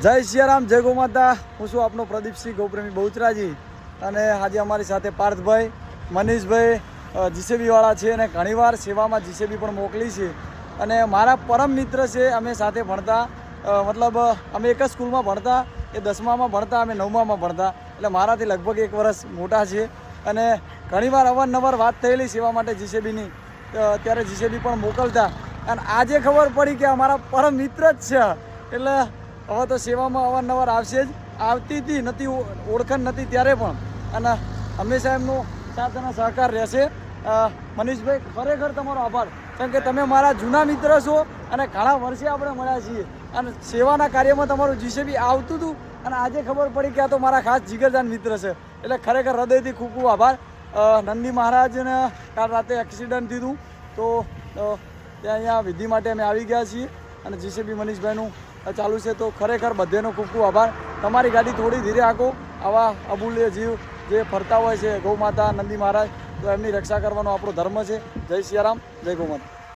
જય સિયારામ, જય ગૌ માતા। હું છું આપનો પ્રદીપસિંહ ગૌપ્રેમી બહુચરાજી અને આજે અમારી સાથે પાર્થભાઈ, મનીષભાઈ જીસીબી વાળા છે અને ઘણીવાર સેવામાં જીસીબી પણ મોકલી છે અને મારા પરમ મિત્ર છે। અમે સાથે ભણતા, મતલબ અમે એક જ સ્કૂલમાં ભણતા। એ 10મામાં ભણતા, અમે 9મામાં ભણતા, એટલે મારાથી લગભગ 1 વર્ષ મોટા છે અને ઘણીવાર અવારનવાર વાત થયેલી સેવા માટે જીસીબીની, ત્યારે જીસીબી પણ મોકલતા અને આજે ખબર પડી કે અમારા પરમ મિત્ર જ છે, એટલે હવે તો સેવામાં અવારનવાર આવશે જ, આવતી હતી નથી, ઓળખાણ નથી ત્યારે પણ, અને હંમેશા એમનો સાથ અને સહકાર રહેશે। મનીષભાઈ, ખરેખર તમારો આભાર, કેમ કે તમે મારા જૂના મિત્ર છો અને ઘણા વર્ષે આપણે મળ્યા છીએ અને સેવાના કાર્યમાં તમારું જીસીબી આવતું હતું અને આજે ખબર પડી કે આ તો મારા ખાસ જીગરજાન મિત્ર છે, એટલે ખરેખર હૃદયથી ખૂબ ખૂબ આભાર। નંદી મહારાજને કાલ રાતે એક્સિડન્ટ થયું તો ત્યાં અહીંયા વિધિ માટે અમે આવી ગયા છીએ અને જીસીબી મનીષભાઈનું ચાલુ છે, તો ખરેખર બધેનો ખૂબ ખૂબ આભાર। તમારી ગાડી થોડી ધીરે આંકો, આવા અમૂલ્ય જીવ જે ફરતા હોય છે, ગૌ માતા, નંદી મહારાજ, તો એમની રક્ષા કરવાનો આપણો ધર્મ છે। જય સિયારામ, જય ગૌ માતા।